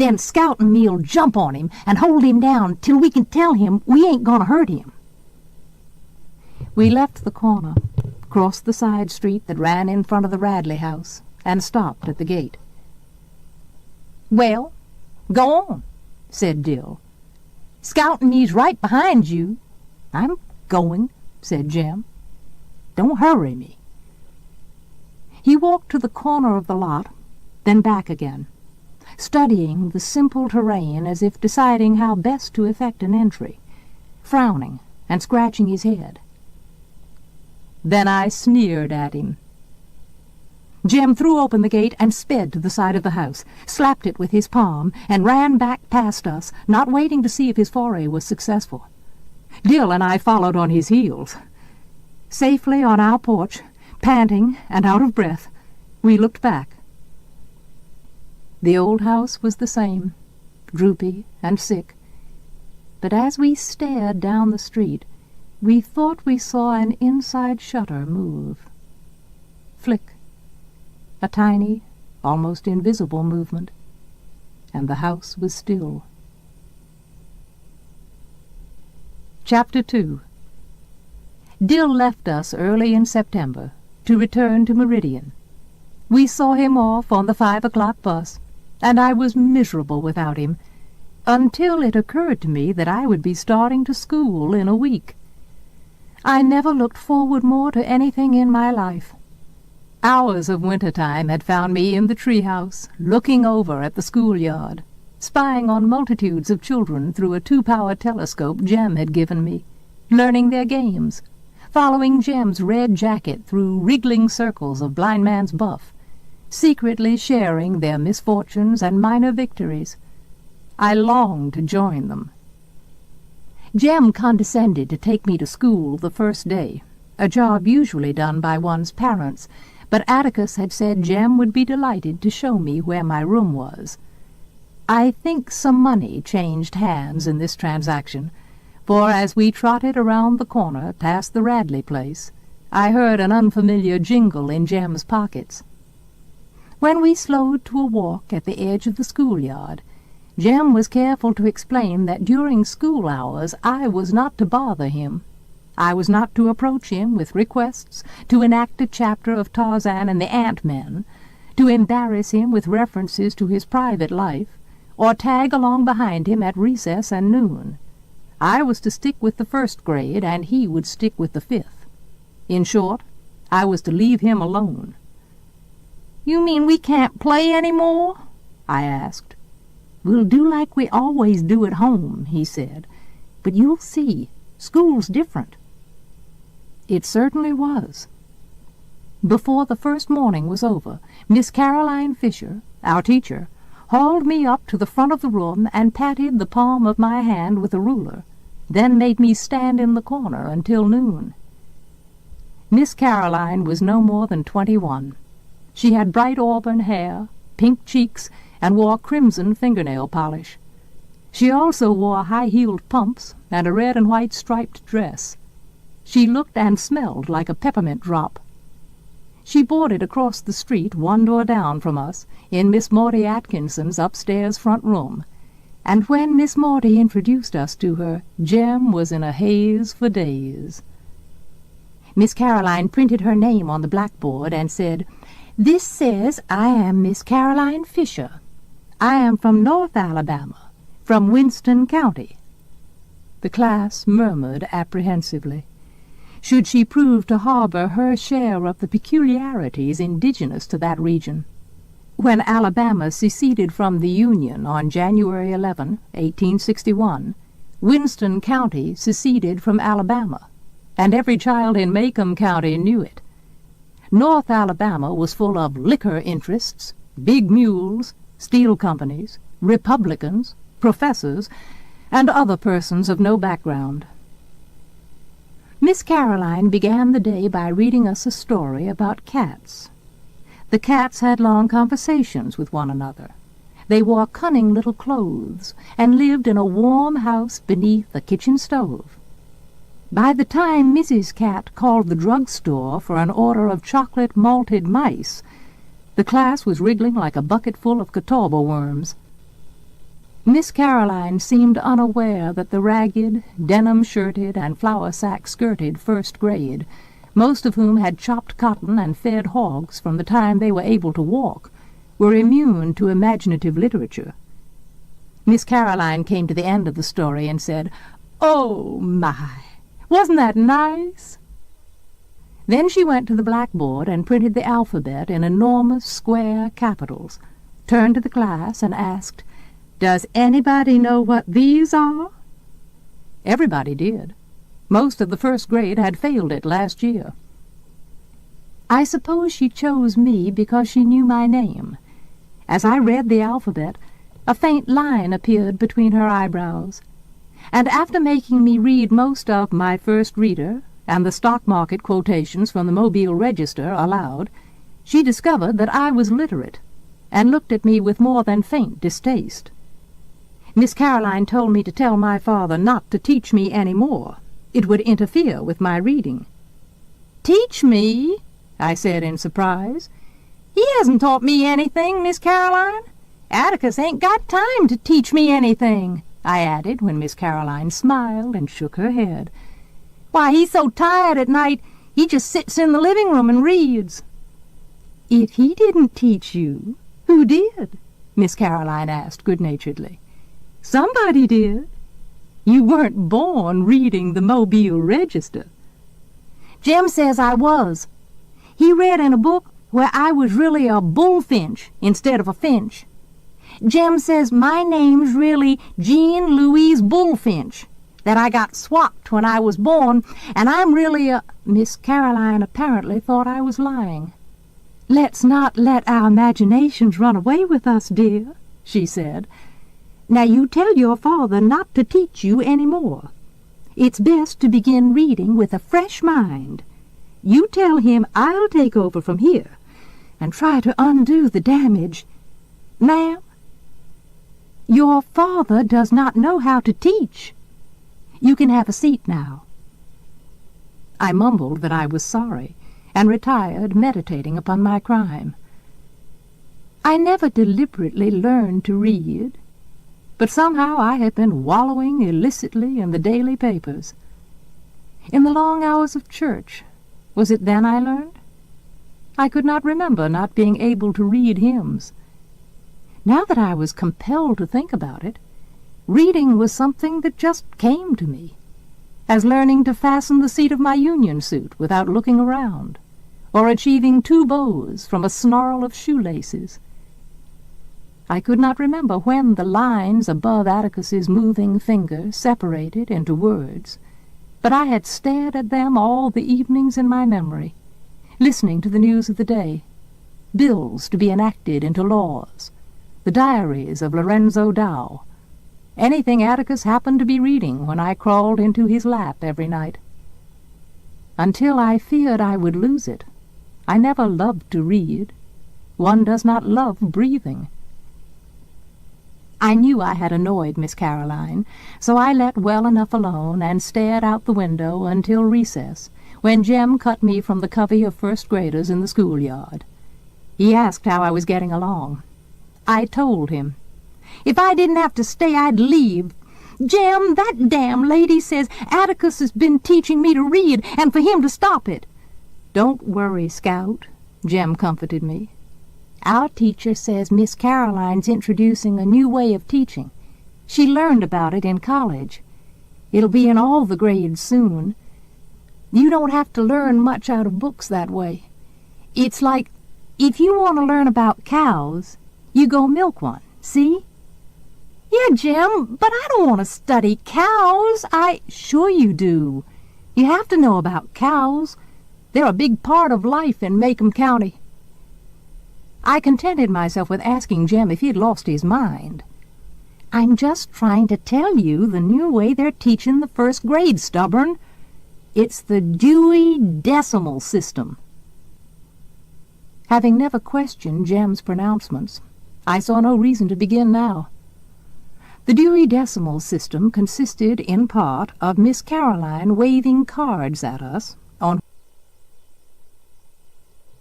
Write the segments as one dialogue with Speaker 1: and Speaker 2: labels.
Speaker 1: Then Scout and me'll jump on him and hold him down till we can tell him we ain't gonna hurt him." We left the corner, crossed the side street that ran in front of the Radley house, and stopped at the gate. "Well, go on," said Dill. "Scout and me's right behind you." "I'm going," said Jem. "Don't hurry me." He walked to the corner of the lot, then back again, studying the simple terrain as if deciding how best to effect an entry, frowning and scratching his head. Then I sneered at him. Jem threw open the gate and sped to the side of the house, slapped it with his palm, and ran back past us, not waiting to see if his foray was successful. Dill and I followed on his heels. Safely on our porch, panting and out of breath, we looked back. The old house was the same, droopy and sick, but as we stared down the street, we thought we saw an inside shutter move. Flick. A tiny, almost invisible movement, and the house was still. Chapter 2. Dill left us early in September to return to Meridian. We saw him off on the 5 o'clock bus, and I was miserable without him, until it occurred to me that I would be starting to school in a week. I never looked forward more to anything in my life. Hours of winter-time had found me in the treehouse, looking over at the schoolyard, spying on multitudes of children through a 2-power telescope Jem had given me, learning their games, following Jem's red jacket through wriggling circles of blind man's buff, secretly sharing their misfortunes and minor victories. I longed to join them. Jem condescended to take me to school the first day, a job usually done by one's parents, but Atticus had said Jem would be delighted to show me where my room was. I think some money changed hands in this transaction, for as we trotted around the corner past the Radley place, I heard an unfamiliar jingle in Jem's pockets. When we slowed to a walk at the edge of the schoolyard, Jem was careful to explain that during school hours I was not to bother him. I was not to approach him with requests to enact a chapter of Tarzan and the Ant-Men, to embarrass him with references to his private life, or tag along behind him at recess and noon. I was to stick with the 1st grade, and he would stick with the 5th. In short, I was to leave him alone. "You mean we can't play any more?" I asked. "We'll do like we always do at home," he said. "But you'll see, school's different." It certainly was. Before the first morning was over, Miss Caroline Fisher, our teacher, hauled me up to the front of the room and patted the palm of my hand with a ruler, then made me stand in the corner until noon. Miss Caroline was no more than 21. She had bright auburn hair, pink cheeks, and wore crimson fingernail polish. She also wore high-heeled pumps and a red and white striped dress. She looked and smelled like a peppermint drop. She boarded across the street, one door down from us, in Miss Maudie Atkinson's upstairs front room, and when Miss Maudie introduced us to her, Jem was in a haze for days. Miss Caroline printed her name on the blackboard and said, "This says I am Miss Caroline Fisher. I am from North Alabama, from Winston County." The class murmured apprehensively. Should she prove to harbor her share of the peculiarities indigenous to that region? When Alabama seceded from the Union on January 11, 1861, Winston County seceded from Alabama, and every child in Macomb County knew it. North Alabama was full of liquor interests, big mules, steel companies, Republicans, professors, and other persons of no background. Miss Caroline began the day by reading us a story about cats. The cats had long conversations with one another. They wore cunning little clothes and lived in a warm house beneath a kitchen stove. By the time Mrs. Cat called the drugstore for an order of chocolate malted mice, the class was wriggling like a bucket full of catawba worms. Miss Caroline seemed unaware that the ragged, denim-shirted, and flour-sack-skirted first grade, most of whom had chopped cotton and fed hogs from the time they were able to walk, were immune to imaginative literature. Miss Caroline came to the end of the story and said, "Oh, my! Wasn't that nice?" Then she went to the blackboard and printed the alphabet in enormous square capitals, turned to the class and asked, "Does anybody know what these are?" Everybody did. Most of the first grade had failed it last year. I suppose she chose me because she knew my name. As I read the alphabet, a faint line appeared between her eyebrows, and after making me read most of My First Reader and the stock market quotations from the Mobile Register aloud, she discovered that I was literate, and looked at me with more than faint distaste. Miss Caroline told me to tell my father not to teach me any more. It would interfere with my reading. "Teach me?" I said in surprise. "He hasn't taught me anything, Miss Caroline. Atticus ain't got time to teach me anything," I added when Miss Caroline smiled and shook her head. "Why, he's so tired at night, he just sits in the living room and reads." "If he didn't teach you, who did?" Miss Caroline asked good-naturedly. "Somebody did. You weren't born reading the Mobile Register." "Jem says I was. He read in a book where I was really a bullfinch instead of a finch. Jem says my name's really Jean Louise Bullfinch, that I got swapped when I was born, and I'm really a—" Miss Caroline apparently thought I was lying. "Let's not let our imaginations run away with us, dear," she said. "Now you tell your father not to teach you any more. It's best to begin reading with a fresh mind. You tell him I'll take over from here and try to undo the damage." "Ma'am?" "Your father does not know how to teach. You can have a seat now." I mumbled that I was sorry, and retired, meditating upon my crime. I never deliberately learned to read, but somehow I had been wallowing illicitly in the daily papers. In the long hours of church, was it then I learned? I could not remember not being able to read hymns. Now that I was compelled to think about it, reading was something that just came to me, as learning to fasten the seat of my union suit without looking around, or achieving 2 bows from a snarl of shoelaces. I could not remember when the lines above Atticus's moving finger separated into words, but I had stared at them all the evenings in my memory, listening to the news of the day, bills to be enacted into laws, the diaries of Lorenzo Dow, anything Atticus happened to be reading when I crawled into his lap every night. Until I feared I would lose it, I never loved to read. One does not love breathing. I knew I had annoyed Miss Caroline, so I let well enough alone and stared out the window until recess, when Jem cut me from the covey of first graders in the schoolyard. He asked how I was getting along. I told him. If I didn't have to stay, I'd leave. "Jem, that damn lady says Atticus has been teaching me to read, and for him to stop it." "Don't worry, Scout," Jem comforted me. "Our teacher says Miss Caroline's introducing a new way of teaching. She learned about it in college. It'll be in all the grades soon. You don't have to learn much out of books that way. It's like, if you want to learn about cows, you go milk one, see?" "Yeah, Jem, but I don't want to study cows. Sure you do. You have to know about cows. They're a big part of life in Macomb County." I contented myself with asking Jem if he'd lost his mind. "I'm just trying to tell you the new way they're teaching the first grade, stubborn. It's the Dewey Decimal System." Having never questioned Jem's pronouncements, I saw no reason to begin now. The Dewey Decimal System consisted in part of Miss Caroline waving cards at us on...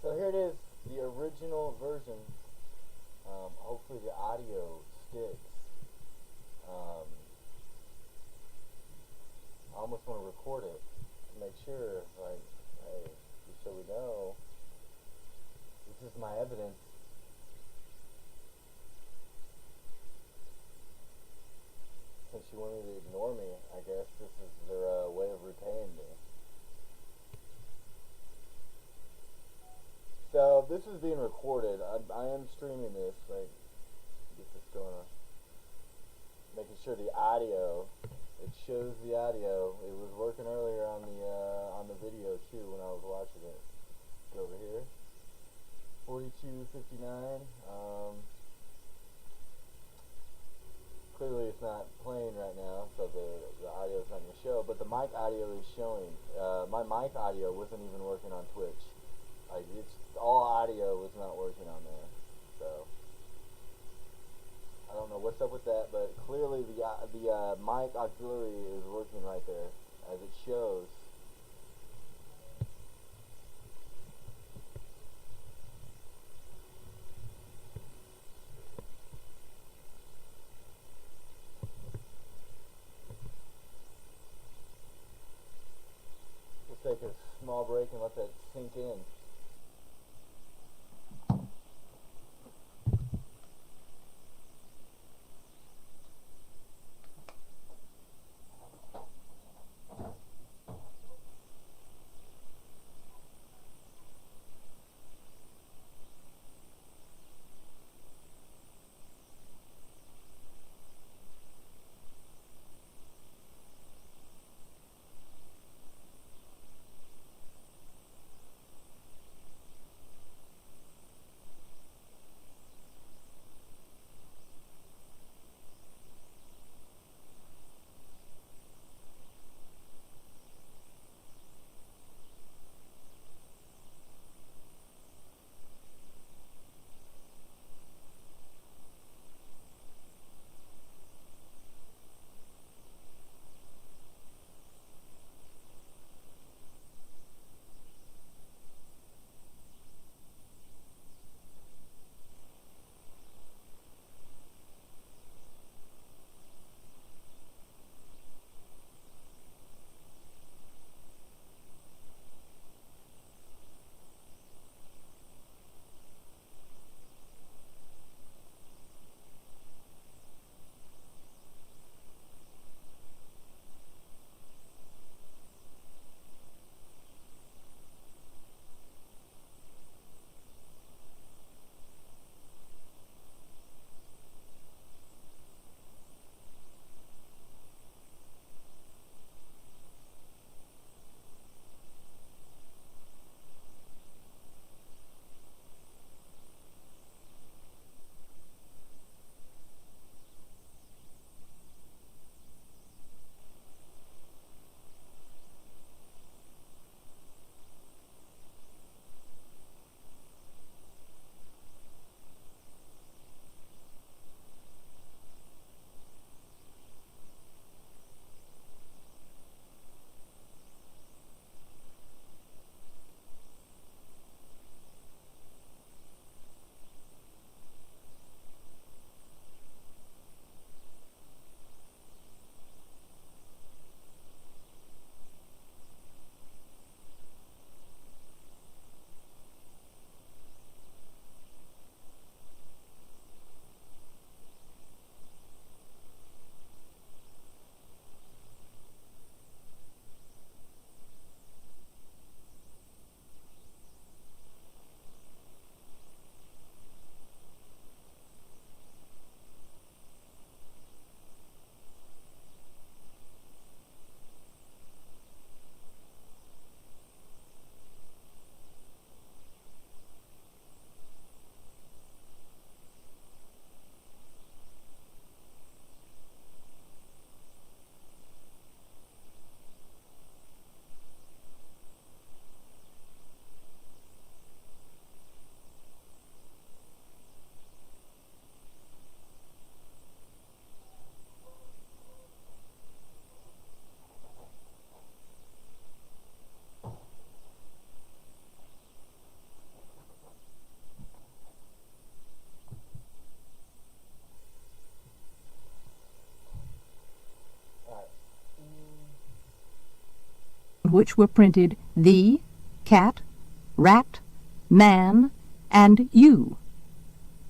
Speaker 2: So here it is, the original version. Hopefully the audio sticks. is being recorded. I am streaming this. Like, get this going on. Making sure the audio. It shows the audio. It was working earlier on the video too when I was watching it. Go over here. 42:59. Clearly it's not playing right now, so the audio is not going to show. But the mic audio is showing. My mic audio wasn't even working on Twitch. Like, it's all audio was not working on there. So I don't know what's up with that, but clearly the mic auxiliary is working right there as it shows. Take a small break and let that sink in.
Speaker 1: which were printed thee, cat, rat, man, and you.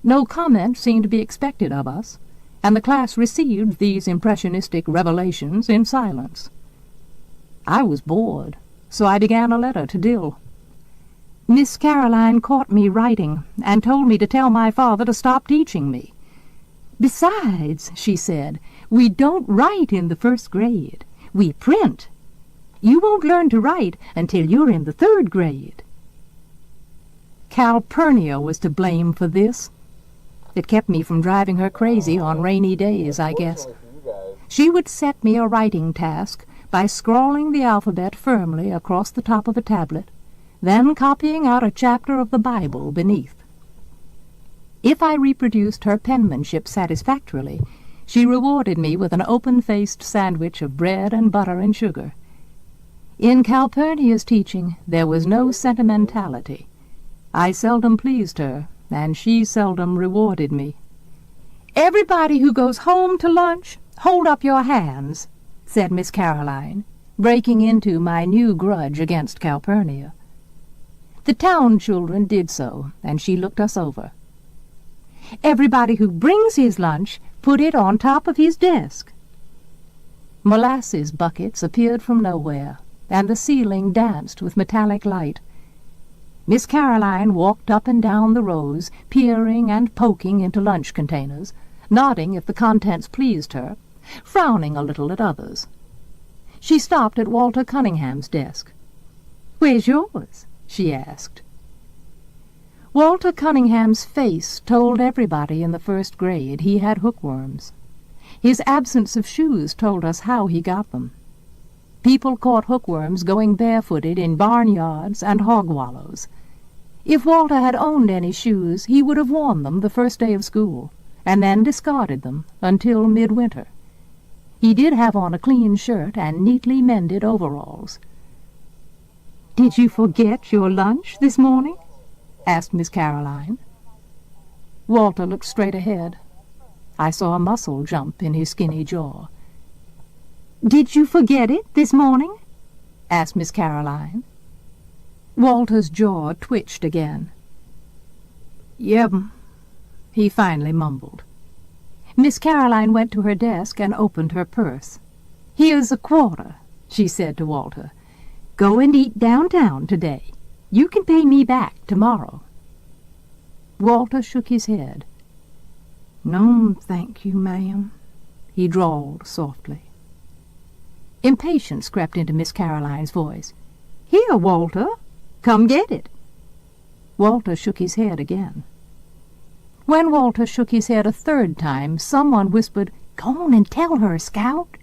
Speaker 1: No comment seemed to be expected of us, and the class received these impressionistic revelations in silence. I was bored, so I began a letter to Dill. Miss Caroline caught me writing and told me to tell my father to stop teaching me. Besides, she said, we don't write in the 1st grade. We print. You won't learn to write until you're in the 3rd grade. Calpurnia was to blame for this. It kept me from driving her crazy on rainy days, I guess. She would set me a writing task by scrawling the alphabet firmly across the top of a tablet, then copying out a chapter of the Bible beneath. If I reproduced her penmanship satisfactorily, she rewarded me with an open-faced sandwich of bread and butter and sugar. In Calpurnia's teaching there was no sentimentality. I seldom pleased her, and she seldom rewarded me. "Everybody who goes home to lunch, hold up your hands," said Miss Caroline, breaking into my new grudge against Calpurnia. The town children did so, and she looked us over. "Everybody who brings his lunch, put it on top of his desk." Molasses buckets appeared from nowhere, and the ceiling danced with metallic light. Miss Caroline walked up and down the rows, peering and poking into lunch containers, nodding if the contents pleased her, frowning a little at others. She stopped at Walter Cunningham's desk. "Where's yours?" she asked. Walter Cunningham's face told everybody in the 1st grade he had hookworms. His absence of shoes told us how he got them. People caught hookworms going barefooted in barnyards and hog wallows. If Walter had owned any shoes, he would have worn them the first day of school, and then discarded them until midwinter. He did have on a clean shirt and neatly mended overalls. "Did you forget your lunch this morning?" asked Miss Caroline. Walter looked straight ahead. I saw a muscle jump in his skinny jaw. "Did you forget it this morning?" asked Miss Caroline. Walter's jaw twitched again. "Yep," he finally mumbled. Miss Caroline went to her desk and opened her purse. "Here's a quarter," she said to Walter. "Go and eat downtown today. You can pay me back tomorrow." Walter shook his head. "No, thank you, ma'am," he drawled softly. Impatience crept into Miss Caroline's voice. "Here, Walter, come get it." Walter shook his head again. When Walter shook his head a 3rd time, someone whispered, "Go on and tell her, Scout."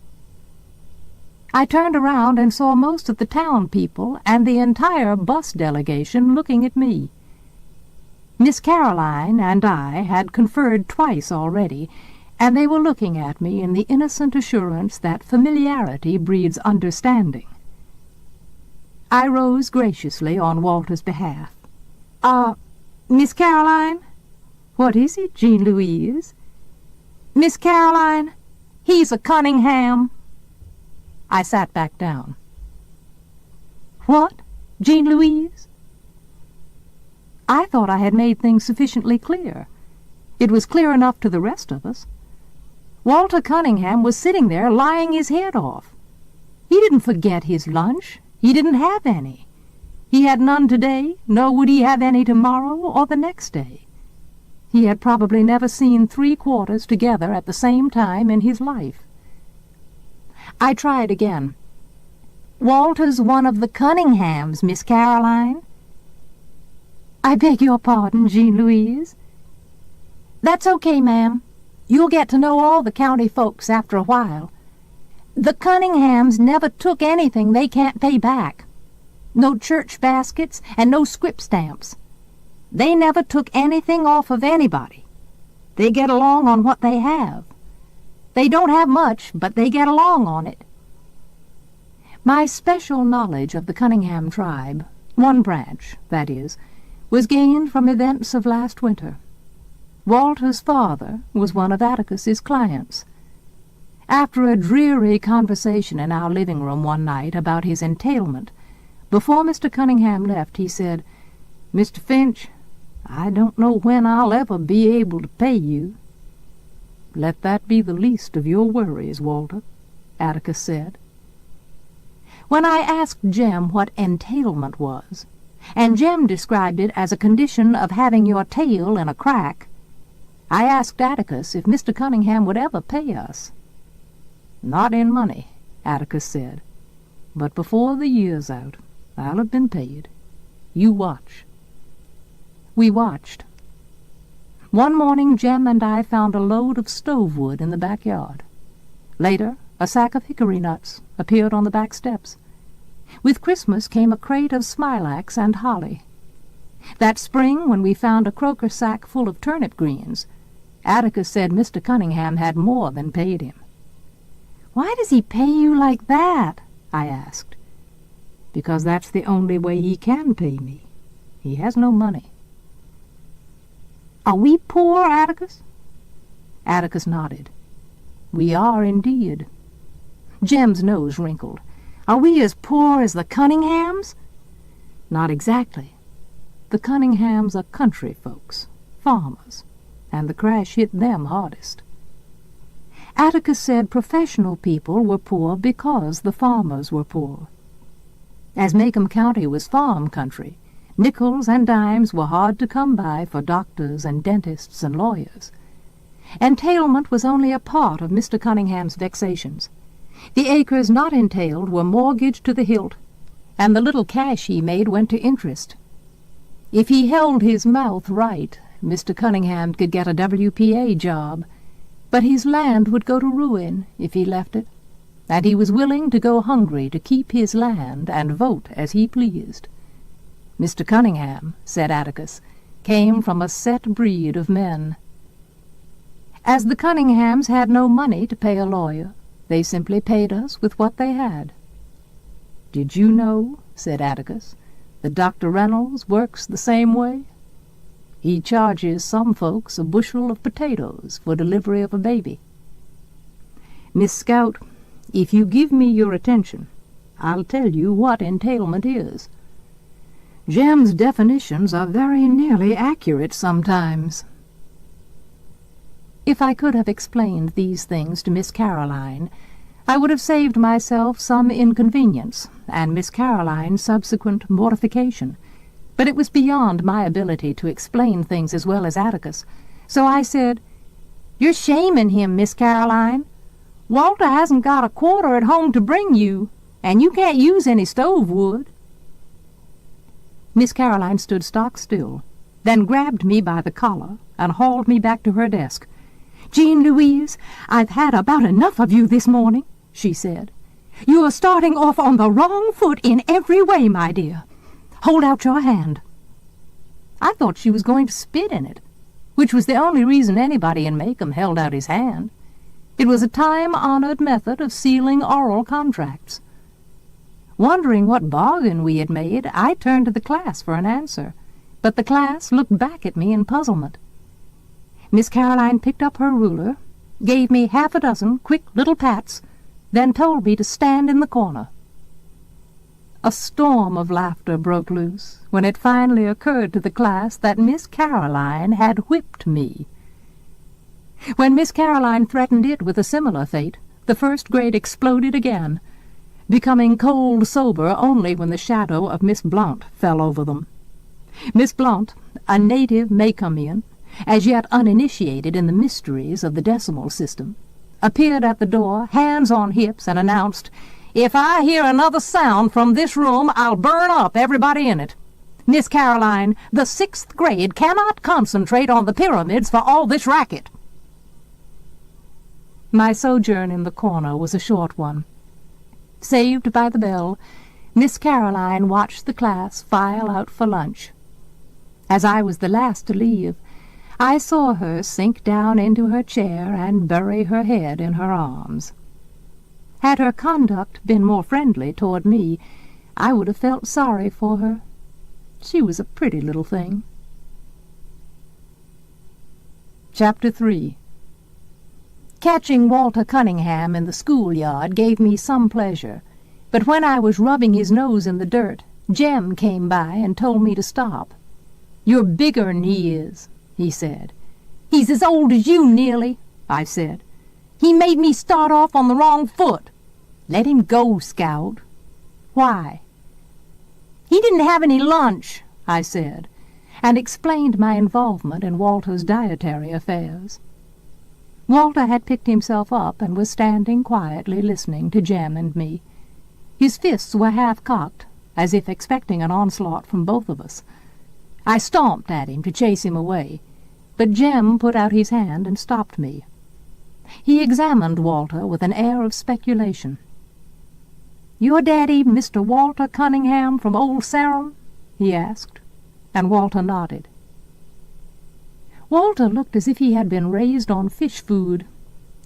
Speaker 1: I turned around and saw most of the town people and the entire bus delegation looking at me. Miss Caroline and I had conferred twice already, and they were looking at me in the innocent assurance that familiarity breeds understanding. I rose graciously on Walter's behalf. Miss Caroline?" "What is it, Jean Louise?" "Miss Caroline, he's a Cunningham." I sat back down. "What, Jean Louise?" I thought I had made things sufficiently clear. It was clear enough to the rest of us. Walter Cunningham was sitting there lying his head off. He didn't forget his lunch. He didn't have any. He had none today, nor would he have any tomorrow or the next day. He had probably never seen 3 quarters together at the same time in his life. I tried again. "Walter's one of the Cunninghams, Miss Caroline." "I beg your pardon, Jean Louise." "That's okay, ma'am. You'll get to know all the county folks after a while. The Cunninghams never took anything they can't pay back. No church baskets and no scrip stamps. They never took anything off of anybody. They get along on what they have. They don't have much, but they get along on it." My special knowledge of the Cunningham tribe, one branch, that is, was gained from events of last winter. Walter's father was one of Atticus's clients. After a dreary conversation in our living room one night about his entailment, before Mr. Cunningham left, he said, "Mr. Finch, I don't know when I'll ever be able to pay you." "Let that be the least of your worries, Walter," Atticus said. When I asked Jem what entailment was, and Jem described it as a condition of having your tail in a crack. I asked Atticus if Mr. Cunningham would ever pay us. "Not in money," Atticus said, "but before the year's out, I'll have been paid. You watch." We watched. One morning Jem and I found a load of stove wood in the backyard. Later, a sack of hickory nuts appeared on the back steps. With Christmas came a crate of smilax and holly. That spring, when we found a croaker sack full of turnip greens, Atticus said Mr. Cunningham had more than paid him. "Why does he pay you like that?" I asked. "Because that's the only way he can pay me. He has no money." "Are we poor, Atticus?" Atticus nodded. "We are indeed." Jem's nose wrinkled. "Are we as poor as the Cunninghams?" "Not exactly. The Cunninghams are country folks, farmers, and the crash hit them hardest." Atticus said professional people were poor because the farmers were poor. As Macomb County was farm country, nickels and dimes were hard to come by for doctors and dentists and lawyers. Entailment was only a part of Mr. Cunningham's vexations. The acres not entailed were mortgaged to the hilt, and the little cash he made went to interest. If he held his mouth right, Mr. Cunningham could get a WPA job, but his land would go to ruin if he left it, and he was willing to go hungry to keep his land and vote as he pleased. Mr. Cunningham, said Atticus, came from a set breed of men. As the Cunninghams had no money to pay a lawyer, they simply paid us with what they had. "Did you know," said Atticus, "that Dr. Reynolds works the same way? He charges some folks a bushel of potatoes for delivery of a baby. Miss Scout, if you give me your attention, I'll tell you what entailment is. Jem's definitions are very nearly accurate sometimes." If I could have explained these things to Miss Caroline, I would have saved myself some inconvenience and Miss Caroline's subsequent mortification. But it was beyond my ability to explain things as well as Atticus, so I said, "You're shaming him, Miss Caroline. Walter hasn't got a quarter at home to bring you, and you can't use any stove wood." Miss Caroline stood stock still, then grabbed me by the collar and hauled me back to her desk. "Jean Louise, I've had about enough of you this morning," she said. "You are starting off on the wrong foot in every way, my dear. Hold out your hand." I thought she was going to spit in it, which was the only reason anybody in Macomb held out his hand. It was a time-honored method of sealing oral contracts. Wondering what bargain we had made, I turned to the class for an answer, but the class looked back at me in puzzlement. Miss Caroline picked up her ruler, gave me half a dozen quick little pats, then told me to stand in the corner. A storm of laughter broke loose when it finally occurred to the class that Miss Caroline had whipped me. When Miss Caroline threatened it with a similar fate, the first grade exploded again, becoming cold sober only when the shadow of Miss Blount fell over them. Miss Blount, a native Macombian, as yet uninitiated in the mysteries of the decimal system, appeared at the door, hands on hips, and announced, "If I hear another sound from this room, I'll burn up everybody in it. Miss Caroline, the 6th grade cannot concentrate on the pyramids for all this racket." My sojourn in the corner was a short one. Saved by the bell, Miss Caroline watched the class file out for lunch. As I was the last to leave, I saw her sink down into her chair and bury her head in her arms. Had her conduct been more friendly toward me, I would have felt sorry for her. She was a pretty little thing. Chapter 3. Catching Walter Cunningham in the schoolyard gave me some pleasure, but when I was rubbing his nose in the dirt, Jem came by and told me to stop. "You're bigger'n he is," he said. "He's as old as you, nearly," I said. "He made me start off on the wrong foot." "Let him go, Scout." "Why?" "He didn't have any lunch," I said, and explained my involvement in Walter's dietary affairs. Walter had picked himself up and was standing quietly listening to Jem and me. His fists were half-cocked, as if expecting an onslaught from both of us. I stomped at him to chase him away, but Jem put out his hand and stopped me. He examined Walter with an air of speculation. "Your daddy Mr. Walter Cunningham from Old Sarum?" he asked, and Walter nodded. Walter looked as if he had been raised on fish food.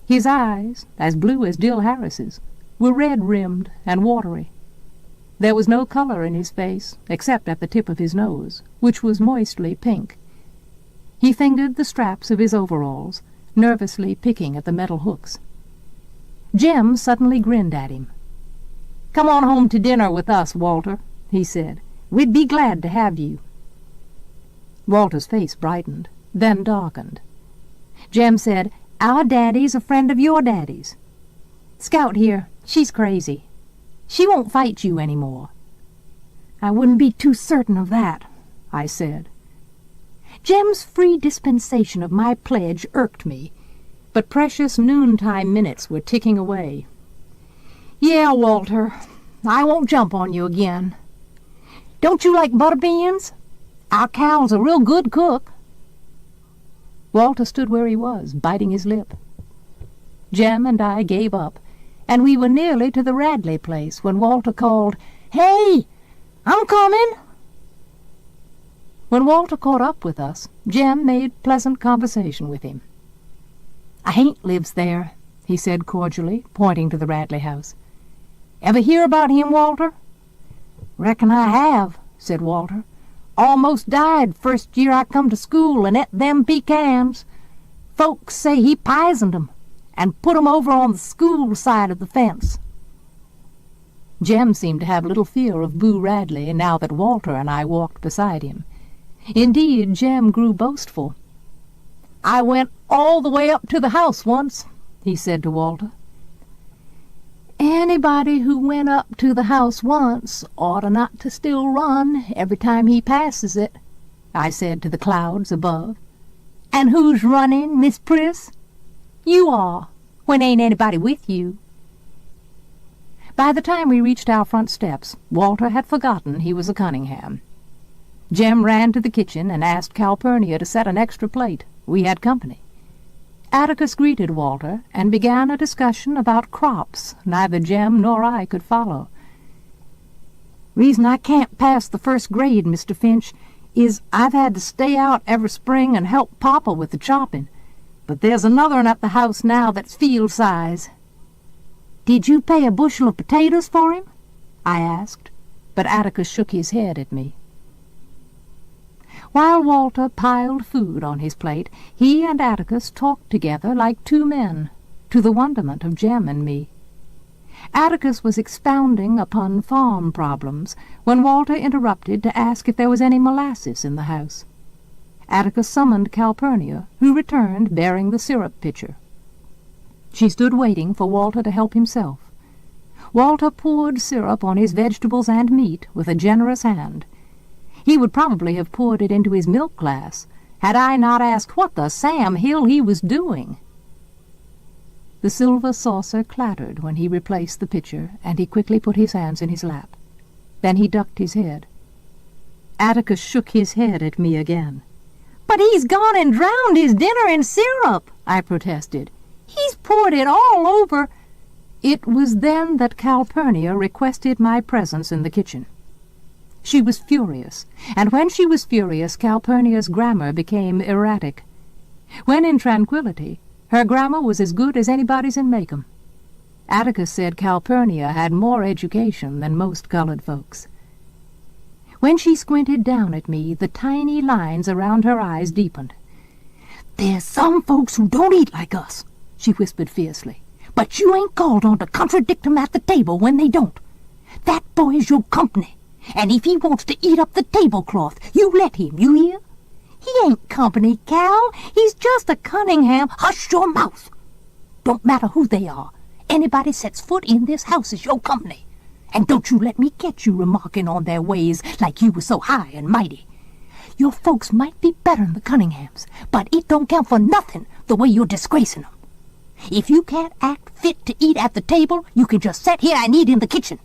Speaker 1: His eyes, as blue as Dill Harris's, were red-rimmed and watery. There was no color in his face, except at the tip of his nose, which was moistly pink. He fingered the straps of his overalls, nervously picking at the metal hooks. Jem suddenly grinned at him. "Come on home to dinner with us, Walter," he said. "We'd be glad to have you." Walter's face brightened, then darkened. Jem said, "Our daddy's a friend of your daddy's. Scout here, she's crazy. She won't fight you any more." "I wouldn't be too certain of that," I said. Jem's free dispensation of my pledge irked me, but precious noontime minutes were ticking away. "Yeah, Walter, I won't jump on you again. Don't you like butter beans? Our Cal's a real good cook." Walter stood where he was, biting his lip. Jem and I gave up, and we were nearly to the Radley place when Walter called, "Hey, I'm coming!" When Walter caught up with us, Jem made pleasant conversation with him. "A haint lives there," he said cordially, pointing to the Radley house. "Ever hear about him, Walter?" "Reckon I have," said Walter. "Almost died first year I come to school and et them pecans. Folks say he pisoned 'em and put 'em over on the school side of the fence." Jem seemed to have little fear of Boo Radley now that Walter and I walked beside him. Indeed, Jem grew boastful. "I went all the way up to the house once," he said to Walter. "Anybody who went up to the house once oughta not to still run every time he passes it," I said to the clouds above. "And who's running, Miss Priss?" "You are, when ain't anybody with you." By the time we reached our front steps, Walter had forgotten he was a Cunningham. Jem ran to the kitchen and asked Calpurnia to set an extra plate. We had company. Atticus greeted Walter and began a discussion about crops neither Jem nor I could follow. "Reason I can't pass the first grade, Mr. Finch, is I've had to stay out every spring and help Papa with the chopping. But there's another one at the house now that's field size." "Did you pay a bushel of potatoes for him?" I asked, but Atticus shook his head at me. While Walter piled food on his plate, he and Atticus talked together like two men, to the wonderment of Jem and me. Atticus was expounding upon farm problems when Walter interrupted to ask if there was any molasses in the house. Atticus summoned Calpurnia, who returned bearing the syrup pitcher. She stood waiting for Walter to help himself. Walter poured syrup on his vegetables and meat with a generous hand. He would probably have poured it into his milk glass, had I not asked what the Sam Hill he was doing. The silver saucer clattered when he replaced the pitcher, and he quickly put his hands in his lap. Then he ducked his head. Atticus shook his head at me again. "But he's gone and drowned his dinner in syrup," I protested. "He's poured it all over—" It was then that Calpurnia requested my presence in the kitchen. She was furious, and when she was furious, Calpurnia's grammar became erratic. When in tranquillity, her grammar was as good as anybody's in Macomb. Atticus said Calpurnia had more education than most colored folks. When she squinted down at me, the tiny lines around her eyes deepened. "There's some folks who don't eat like us," she whispered fiercely, "but you ain't called on to contradict 'em at the table when they don't. That boy is your company. And if he wants to eat up the tablecloth, you let him, you hear? He ain't company, Cal. He's just a Cunningham. Hush your mouth. Don't matter who they are. Anybody sets foot in this house is your company. And don't you let me catch you remarking on their ways like you was so high and mighty. Your folks might be better'n the Cunninghams, but it don't count for nothing the way you're disgracing 'em. If you can't act fit to eat at the table, you can just sit here and eat in the kitchen."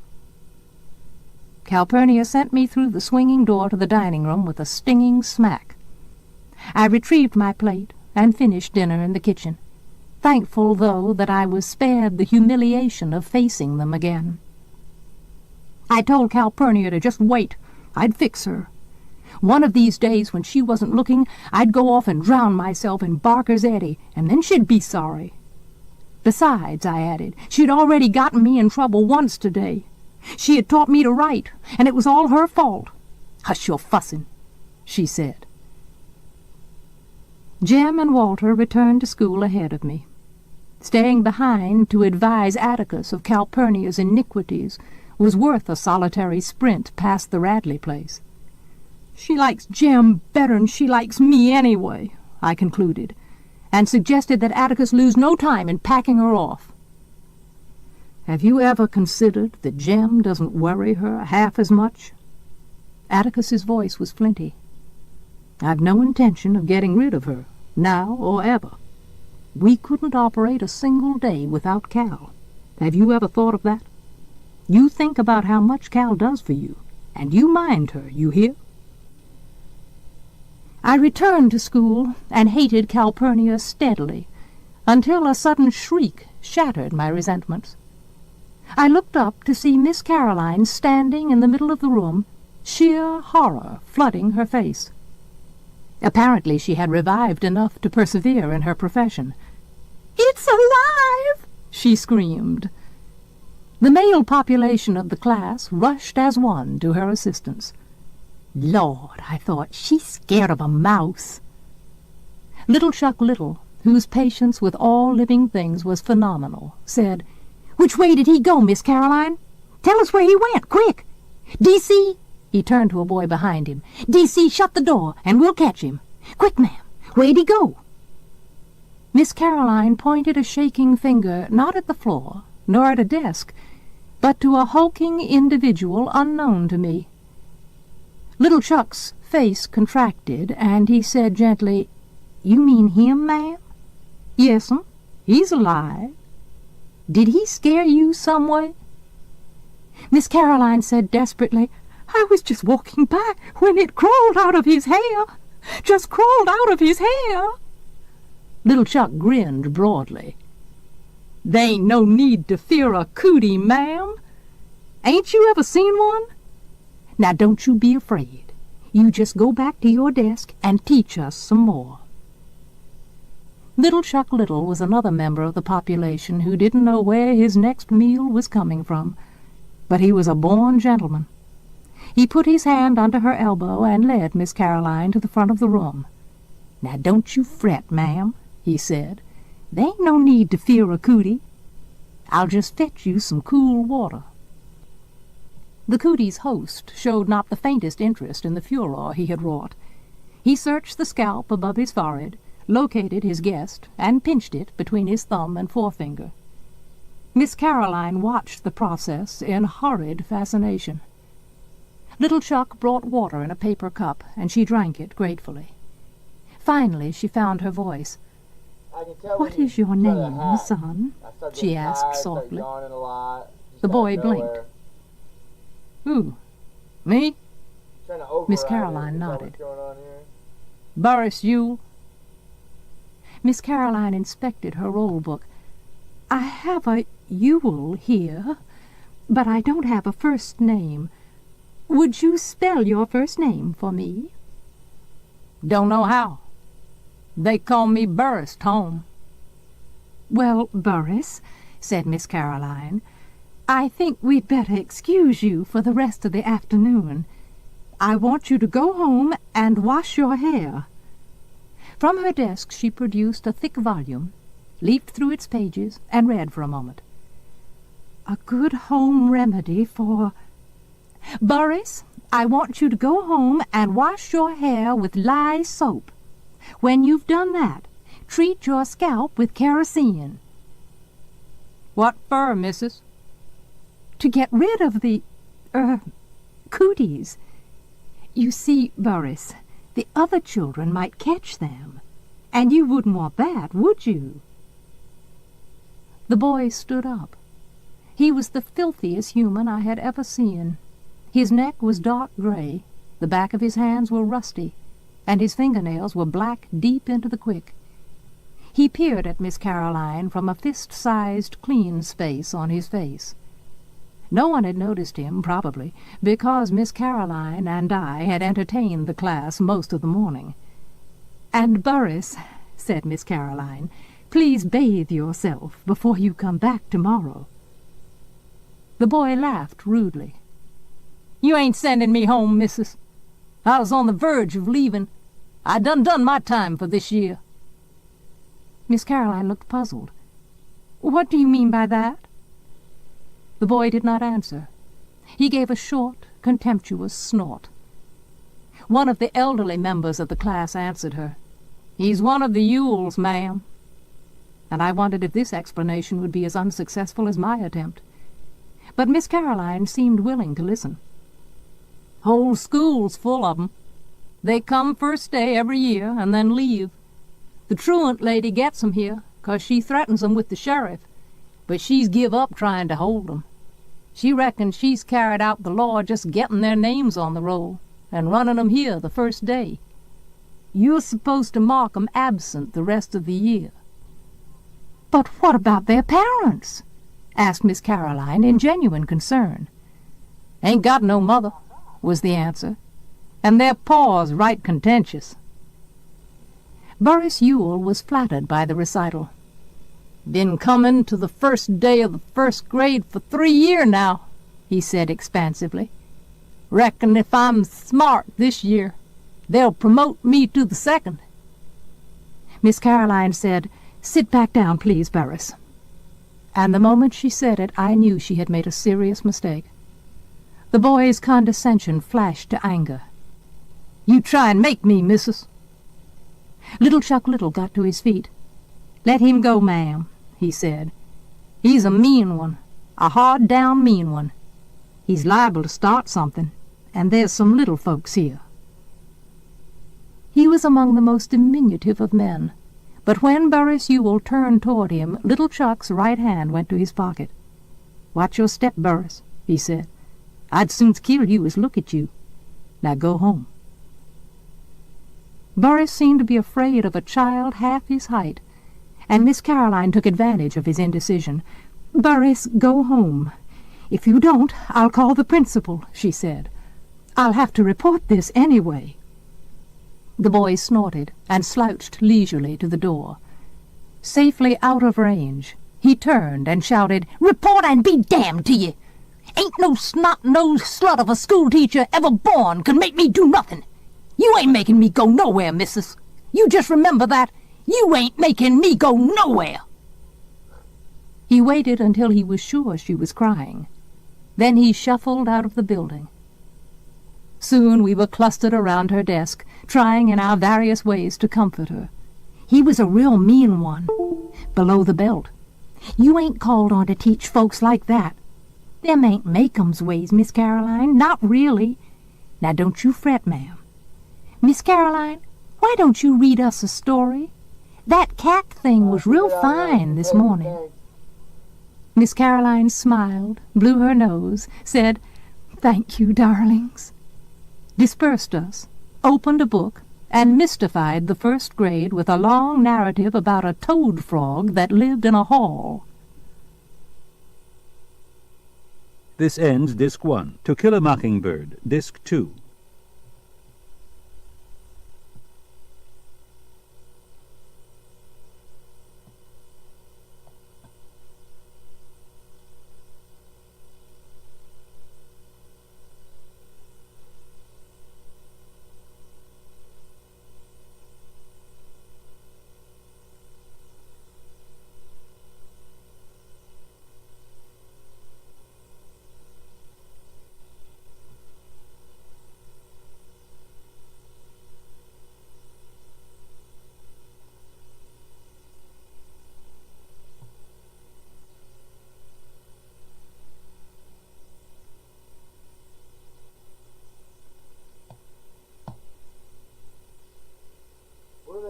Speaker 1: Calpurnia sent me through the swinging door to the dining room with a stinging smack. I retrieved my plate and finished dinner in the kitchen, thankful, though, that I was spared the humiliation of facing them again. I told Calpurnia to just wait. I'd fix her. One of these days, when she wasn't looking, I'd go off and drown myself in Barker's eddy, and then she'd be sorry. Besides, I added, she'd already gotten me in trouble once today. She had taught me to write, and it was all her fault. "Hush your fussing," she said. Jem and Walter returned to school ahead of me. Staying behind to advise Atticus of Calpurnia's iniquities was worth a solitary sprint past the Radley place. "She likes Jem better'n she likes me anyway," I concluded, and suggested that Atticus lose no time in packing her off. "Have you ever considered that Jem doesn't worry her half as much?" Atticus's voice was flinty. "I've no intention of getting rid of her, now or ever. We couldn't operate a single day without Cal. Have you ever thought of that? You think about how much Cal does for you, and you mind her, you hear?" I returned to school and hated Calpurnia steadily, until a sudden shriek shattered my resentments. I looked up to see Miss Caroline standing in the middle of the room, sheer horror flooding her face. Apparently she had revived enough to persevere in her profession. "It's alive!" she screamed. The male population of the class rushed as one to her assistance. Lord, I thought, she's scared of a mouse. Little Chuck Little, whose patience with all living things was phenomenal, said, "Which way did he go, Miss Caroline? Tell us where he went, quick! D.C.!" He turned to a boy behind him. "D.C., shut the door, and we'll catch him. Quick, ma'am, where'd he go?" Miss Caroline pointed a shaking finger not at the floor, nor at a desk, but to a hulking individual unknown to me. Little Chuck's face contracted, and he said gently, "You mean him, ma'am?" "Yes'm, he's alive." "Did he scare you some way?" Miss Caroline said desperately, "I was just walking by when it crawled out of his hair. Just crawled out of his hair." Little Chuck grinned broadly. "There ain't no need to fear a cootie, ma'am. Ain't you ever seen one? Now don't you be afraid. You just go back to your desk and teach us some more." Little Chuck Little was another member of the population who didn't know where his next meal was coming from, but he was a born gentleman. He put his hand under her elbow and led Miss Caroline to the front of the room. "Now don't you fret, ma'am," he said. "There ain't no need to fear a cootie. I'll just fetch you some cool water." The cootie's host showed not the faintest interest in the furor he had wrought. He searched the scalp above his forehead, located his guest, and pinched it between his thumb and forefinger. Miss Caroline watched the process in horrid fascination. Little Chuck brought water in a paper cup, and she drank it gratefully. Finally she found her voice. "What is your name, son?" she asked softly. The boy blinked. "Who? Me?" Miss Caroline nodded. "Boris Yule." Miss Caroline inspected her roll book. "I have a Yule here, but I don't have a first name. Would you spell your first name for me?" "Don't know how. They call me Burris, home." "Well, Burris," said Miss Caroline, "I think we'd better excuse you for the rest of the afternoon. I want you to go home and wash your hair." From her desk she produced a thick volume, leafed through its pages, and read for a moment. "A good home remedy for—" "Burris, I want you to go home and wash your hair with lye soap. When you've done that, treat your scalp with kerosene." "What for, missus?" To get rid of the, cooties. You see, Boris, the other children might catch them, and you wouldn't want that, would you?" The boy stood up. He was the filthiest human I had ever seen. His neck was dark gray, the back of his hands were rusty, and his fingernails were black deep into the quick. He peered at Miss Caroline from a fist-sized clean space on his face. No one had noticed him, probably, because Miss Caroline and I had entertained the class most of the morning. "And, Boris," said Miss Caroline, "please bathe yourself before you come back tomorrow." The boy laughed rudely. "You ain't sending me home, missus. I was on the verge of leaving. I done my time for this year." Miss Caroline looked puzzled. "What do you mean by that?" The boy did not answer. He gave a short, contemptuous snort. One of the elderly members of the class answered her. "He's one of the Yules, ma'am." And I wondered if this explanation would be as unsuccessful as my attempt. But Miss Caroline seemed willing to listen. "Whole school's full of 'em. They come first day every year and then leave. The truant lady gets 'em here, 'cause she threatens 'em with the sheriff, but she's give up trying to hold 'em. She reckons she's carried out the law just getting their names on the roll and running 'em here the first day. You're supposed to mark 'em absent the rest of the year." "But what about their parents?" asked Miss Caroline in genuine concern. "Ain't got no mother," was the answer, "and their pa's right contentious." Boris Yule was flattered by the recital. "Been comin' to the first day of the first grade for 3 year now," he said expansively. "Reckon if I'm smart this year, they'll promote me to the second." Miss Caroline said, "Sit back down, please, Boris." And the moment she said it, I knew she had made a serious mistake. The boy's condescension flashed to anger. "You try and make me, missus." Little Chuck Little got to his feet. "Let him go, ma'am," he said. "He's a mean one, a hard-down mean one. He's liable to start something, and there's some little folks here." He was among the most diminutive of men, but when Boris Yule turned toward him, little Chuck's right hand went to his pocket. "Watch your step, Boris," he said. "I'd soon kill you as look at you. Now go home." Boris seemed to be afraid of a child half his height, and Miss Caroline took advantage of his indecision. "Boris, go home. If you don't, I'll call the principal," she said. "I'll have to report this anyway." The boy snorted and slouched leisurely to the door. Safely out of range, he turned and shouted, "Report and be damned to ye! Ain't no snot-nosed slut of a schoolteacher ever born could make me do nothing. You ain't making me go nowhere, missus. You just remember that. You ain't making me go nowhere." He waited until he was sure she was crying. Then he shuffled out of the building. Soon we were clustered around her desk, trying in our various ways to comfort her. "He was a real mean one. Below the belt. You ain't called on to teach folks like that. Them ain't Makeum's ways, Miss Caroline, not really. Now don't you fret, ma'am. Miss Caroline, why don't you read us a story? That cat thing was real fine this morning." Miss Caroline smiled, blew her nose, said, "Thank you, darlings," dispersed us, opened a book, and mystified the first grade with a long narrative about a toad frog that lived in a hall.
Speaker 3: This ends Disc 1. To Kill a Mockingbird, Disc 2.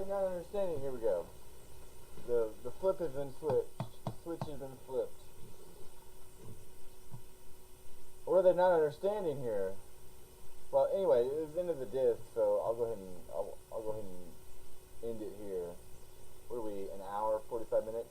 Speaker 2: not understanding? Here we go. The flip has been switched. The switch has been flipped. What are they not understanding here? Well, anyway, it was the end of the disc, so I'll go ahead and end it here. What are we? An hour, 45 minutes?